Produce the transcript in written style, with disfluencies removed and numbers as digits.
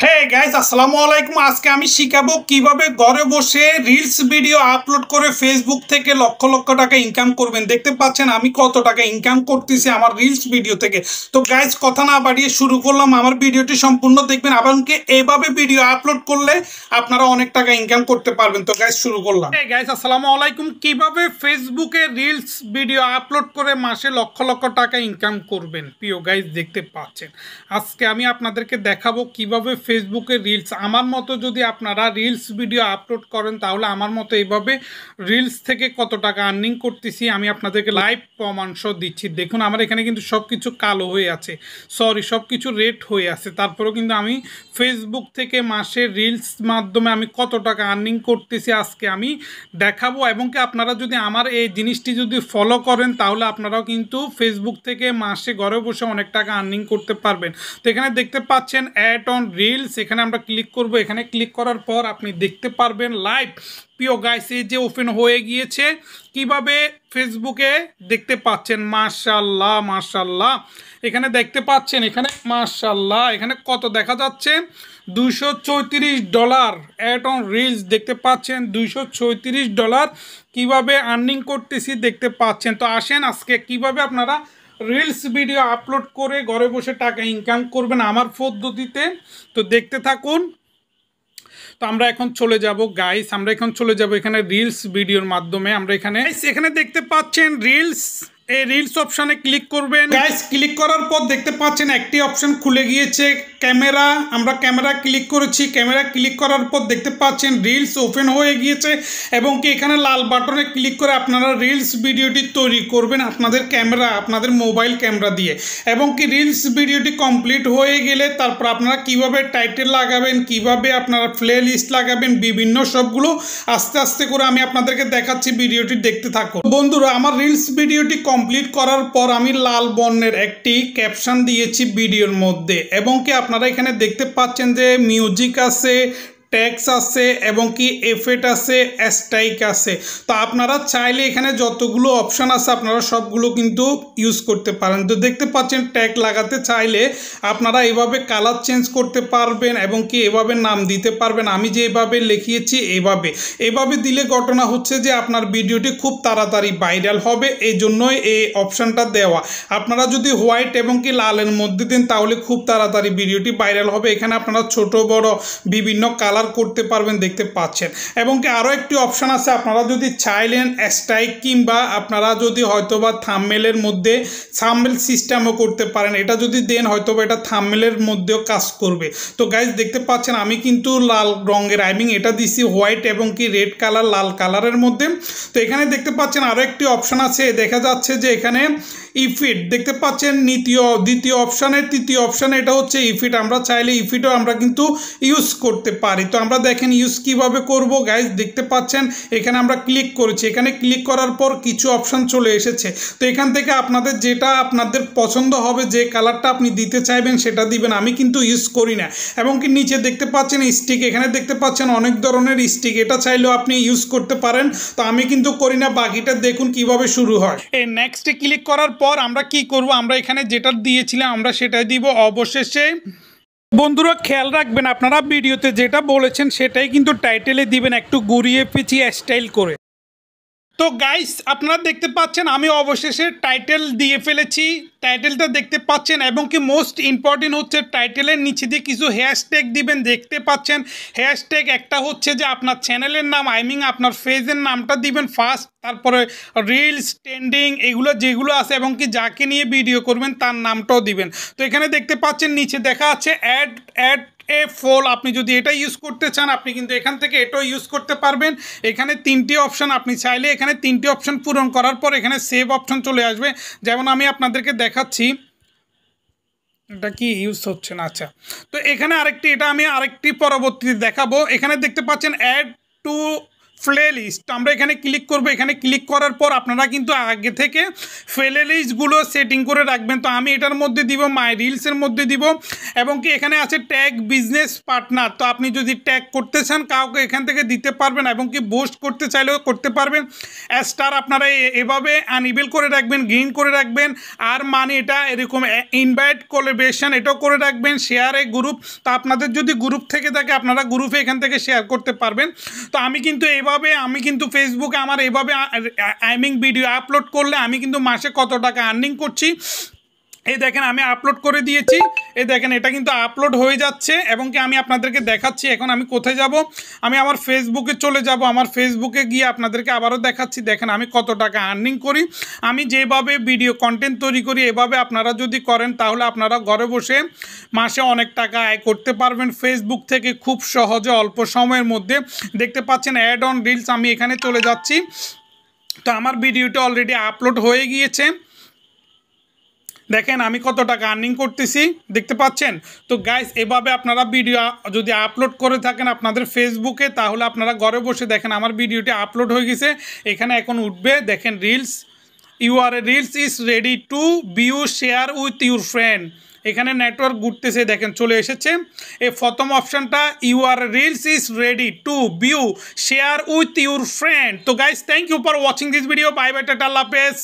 Hey guys, আসসালামু আলাইকুম। আজকে আমি শিখাবো কিভাবে ঘরে বসে রিলস ভিডিও আপলোড করে ফেসবুক থেকে লক্ষ লক্ষ টাকা ইনকাম করবেন। দেখতে পাচ্ছেন আমি কত টাকা ইনকাম করতেছি আমার রিলস ভিডিও থেকে। তো গাইস, কথা না বাড়িয়ে শুরু করলাম। আমার ভিডিওটি সম্পূর্ণ দেখবেন, এমনকি এইভাবে ভিডিও আপলোড করলে আপনারা অনেক টাকা ইনকাম করতে পারবেন। তো গাইস, শুরু করলাম। হে গাইস, আসসালামু আলাইকুম। কিভাবে ফেসবুকে রিলস ভিডিও আপলোড করে মাসে লক্ষ লক্ষ টাকা ইনকাম করবেন। প্রিয় গাইস, দেখতে পাচ্ছেন আজকে আমি আপনাদেরকে দেখাবো কিভাবে ফেসবুকে রিলস, আমার মতো যদি আপনারা রিলস ভিডিও আপলোড করেন তাহলে আমার মতো এইভাবে রিলস থেকে কত টাকা আর্নিং করতেছি আমি আপনাদেরকে লাইভ প্রমাণসহ দিচ্ছি। দেখুন, আমার এখানে কিন্তু সব কিছু কালো হয়ে আছে, সব কিছু রেড হয়ে আছে, তারপরেও কিন্তু আমি ফেসবুক থেকে মাসে রিলস মাধ্যমে আমি কত টাকা আর্নিং করতেছি আজকে আমি দেখাবো। এবং কি আপনারা যদি আমার এই জিনিসটি যদি ফলো করেন তাহলে আপনারাও কিন্তু ফেসবুক থেকে মাসে ঘরে বসে অনেক টাকা আর্নিং করতে পারবেন। তো এখানে দেখতে পাচ্ছেন অ্যাড অন রিলস, এখানে আমরা ক্লিক করব। এখানে ক্লিক করার পর আপনি দেখতে পারবেন লাইভ। প্রিয় গাইস, এই যে ওপেন হয়ে গিয়েছে কিভাবে ফেসবুকে দেখতে পাচ্ছেন। মাশাআল্লাহ মাশাআল্লাহ, এখানে দেখতে পাচ্ছেন, এখানে মাশাআল্লাহ এখানে কত দেখা যাচ্ছে, $234 অ্যাড অন রিলস দেখতে পাচ্ছেন। $234 কিভাবে আর্নিং করতেছি দেখতে পাচ্ছেন। তো আসেন আজকে কিভাবে আপনারা রিলস ভিডিও আপলোড করে ঘরে বসে টাকা ইনকাম করবেন আমার পদ্ধতিতে। তো দেখতে থাকুন। তো আমরা এখন চলে যাব গাইস, আমরা এখন চলে যাব এখানে রিলস ভিডিওর মাধ্যমে। আমরা এখানে দেখতে পাচ্ছেন রিলস, এই রিলস অপশানে ক্লিক করবেন গাইস। ক্লিক করার পর দেখতে পাচ্ছেন একটি অপশন খুলে গিয়েছে ক্যামেরা। আমরা ক্যামেরা ক্লিক করেছি। ক্যামেরা ক্লিক করার পর দেখতে পাচ্ছেন রিলস ওপেন হয়ে গিয়েছে এবং কি এখানে লাল বাটনে ক্লিক করে আপনারা রিলস ভিডিওটি তৈরি করবেন আপনাদের ক্যামেরা, আপনাদের মোবাইল ক্যামেরা দিয়ে। এবং কি রিলস ভিডিওটি কমপ্লিট হয়ে গেলে তারপর আপনারা কিভাবে টাইটেল লাগাবেন, কিভাবে আপনারা প্লে লিস্ট লাগাবেন, বিভিন্ন সবগুলো আস্তে আস্তে করে আমি আপনাদেরকে দেখাচ্ছি। ভিডিওটি দেখতে থাকুন বন্ধুরা। আমার রিলস ভিডিওটি কমপ্লিট করার পর আমি লাল বর্ণের একটি ক্যাপশন দিয়েছি ভিডিওর মধ্যে। এবং কি আপনারা এখানে দেখতে পাচ্ছেন যে মিউজিক আছে, ট্যাক্স আছে এবং কি এফেক্ট আছে, স্ট্রাইক আছে। তো আপনারা চাইলে এখানে যতগুলো অপশান আছে আপনারা সবগুলো কিন্তু ইউজ করতে পারেন। তো দেখতে পাচ্ছেন ট্যাগ লাগাতে চাইলে আপনারা এভাবে কালার চেঞ্জ করতে পারবেন এবং কি এভাবে নাম দিতে পারবেন। আমি যে এভাবে লিখিয়েছি এভাবে দিলে ঘটনা হচ্ছে যে আপনার ভিডিওটি খুব তাড়াতাড়ি ভাইরাল হবে, এই জন্যই এই অপশানটা দেওয়া। আপনারা যদি হোয়াইট এবং কি লালের মধ্যে দেন তাহলে খুব তাড়াতাড়ি ভিডিওটি ভাইরাল হবে। এখানে আপনারা ছোট বড় বিভিন্ন কালার করতে পারবেন দেখতে পাচ্ছেন। এবং কি আরও একটি অপশান আছে, আপনারা যদি চাইলেন স্ট্রাইক কিংবা আপনারা যদি হয়তোবা থাম্বনেলের মধ্যে থাম্বনেল সিস্টেমও করতে পারেন। এটা যদি দেন হয়তোবা এটা থাম্বনেলের মধ্যেও কাজ করবে। তো গাইজ দেখতে পাচ্ছেন আমি কিন্তু লাল রঙের এটা দিছি হোয়াইট এবং কি রেড কালার লাল কালারের মধ্যে। তো এখানে দেখতে পাচ্ছেন আরও একটি অপশান আছে, দেখা যাচ্ছে যে এখানে ইফিট দেখতে পাচ্ছেন দ্বিতীয় অপশানের তৃতীয় অপশানে এটা হচ্ছে ইফিট। আমরা চাইলে ইফিটও আমরা কিন্তু ইউজ করতে পারি। তো আমরা দেখেন ইউজ কিভাবে করব গাইজ দেখতে পাচ্ছেন। এখানে আমরা ক্লিক করেছি, এখানে ক্লিক করার পর কিছু অপশান চলে এসেছে। তো এখান থেকে আপনাদের যেটা আপনাদের পছন্দ হবে, যে কালারটা আপনি দিতে চাইবেন সেটা দিবেন। আমি কিন্তু ইউজ করি না। এবং কি নিচে দেখতে পাচ্ছেন স্টিক, এখানে দেখতে পাচ্ছেন অনেক ধরনের স্টিক, এটা চাইলেও আপনি ইউজ করতে পারেন। তো আমি কিন্তু করি না, বাকিটা দেখুন কিভাবে শুরু হয়। এই নেক্সটে ক্লিক করার পর আমরা কি করব, আমরা এখানে যেটা দিয়েছিলাম আমরা সেটাই দিব। অবশেষে বন্ধুরা খেয়াল রাখবেন, আপনারা ভিডিওতে যেটা বলেছেন সেটাই কিন্তু টাইটেলে দিবেন, একটু ঘুরিয়ে পিছিয়ে স্টাইল করে। তো গাইস আপনারা দেখতে পাচ্ছেন আমি অবশেষে টাইটেল দিয়ে ফেলেছি, টাইটেলটা দেখতে পাচ্ছেন। এবং কি মোস্ট ইম্পর্টেন্ট হচ্ছে টাইটেলের নিচে দিয়ে কিছু হ্যাশট্যাগ দিবেন দেখতে পাচ্ছেন। হ্যাশট্যাগ একটা হচ্ছে যে আপনার চ্যানেলের নাম, আপনার পেজের নামটা দিবেন ফার্স্ট, তারপরে রিলস ট্রেন্ডিং এগুলো যেগুলো আছে এবং কি যাকে নিয়ে ভিডিও করবেন তার নামটাও দিবেন। তো এখানে দেখতে পাচ্ছেন নিচে দেখা আছে অ্যাড এ ফল। আপনি যদি এটা ইউজ করতে চান আপনি কিন্তু এখান থেকে এটাও ইউজ করতে পারবেন। এখানে তিনটি অপশান, আপনি চাইলে এখানে তিনটি অপশান পূরণ করার পর এখানে সেভ অপশান চলে আসবে। যেমন আমি আপনাদেরকে দেখাচ্ছি, এটা কি ইউজ হচ্ছে না। আচ্ছা, তো এখানে আরেকটি, এটা আমি আরেকটি পরবর্তীতে দেখাবো। এখানে দেখতে পাচ্ছেন অ্যাড টু প্লে লিস্ট। আমরা এখানে ক্লিক করব। এখানে ক্লিক করার পর আপনারা কিন্তু আগে থেকে প্লে লিস্টগুলো সেটিং করে রাখবেন। তো আমি এটার মধ্যে দিব, মাই রিলসের মধ্যে দিব, এবং কি এখানে আছে ট্যাগ বিজনেস পার্টনার। তো আপনি যদি ট্যাগ করতে চান কাউকে এখান থেকে দিতে পারবেন, এবং কি বুস্ট করতে চাইলেও করতে পারবেন। স্টার আপনারা এভাবে আনইবেল করে রাখবেন, গ্রিন করে রাখবেন। আর মানে এটা এরকম ইনভাইট কোলাবরেশন এটাও করে রাখবেন। শেয়ার এ গ্রুপ, তো আপনাদের যদি গ্রুপ থেকে থাকে আপনারা গ্রুপে এখান থেকে শেয়ার করতে পারবেন। তো আমি কিন্তু ফেসবুকে আমার এভাবে ভিডিও আপলোড করলে আমি কিন্তু মাসে কত টাকা আর্নিং করছি এই দেখেন আমি আপলোড করে দিয়েছি। এই দেখেন এটা কিন্তু আপলোড হয়ে যাচ্ছে, এবং কি আমি আপনাদেরকে দেখাচ্ছি। এখন আমি কোথায় যাব, আমি আমার ফেসবুকে চলে যাব। আমার ফেসবুকে গিয়ে আপনাদেরকে আবারও দেখাচ্ছি। দেখেন আমি কত টাকা আর্নিং করি। আমি যেভাবে ভিডিও কন্টেন্ট তৈরি করি এভাবে আপনারা যদি করেন তাহলে আপনারা ঘরে বসে মাসে অনেক টাকা আয় করতে পারবেন ফেসবুক থেকে খুব সহজে অল্প সময়ের মধ্যে। দেখতে পাচ্ছেন অ্যাড অন রিলস, আমি এখানে চলে যাচ্ছি। তো আমার ভিডিওটা অলরেডি আপলোড হয়ে গিয়েছে। দেখেন আমি কত টাকা আর্নিং করতেছি, দেখতে পাচ্ছেন। তো গাইস এভাবে আপনারা ভিডিও যদি আপলোড করে থাকেন আপনাদের ফেসবুকে তাহলে আপনারা ঘরে বসে দেখেন আমার ভিডিওটি আপলোড হয়ে গেছে। এখানে এখন উঠবে দেখেন reels, reels is ready to view share with your friend. এখানে নেটওয়ার্ক ঘুরতেছে, দেখেন চলে এসেছে এই প্রথম অপশানটা, reels is ready to view share with your friend. তো guys thank you for watching this video. Bye bye, টাটা, আল্লাহ হাফেজ।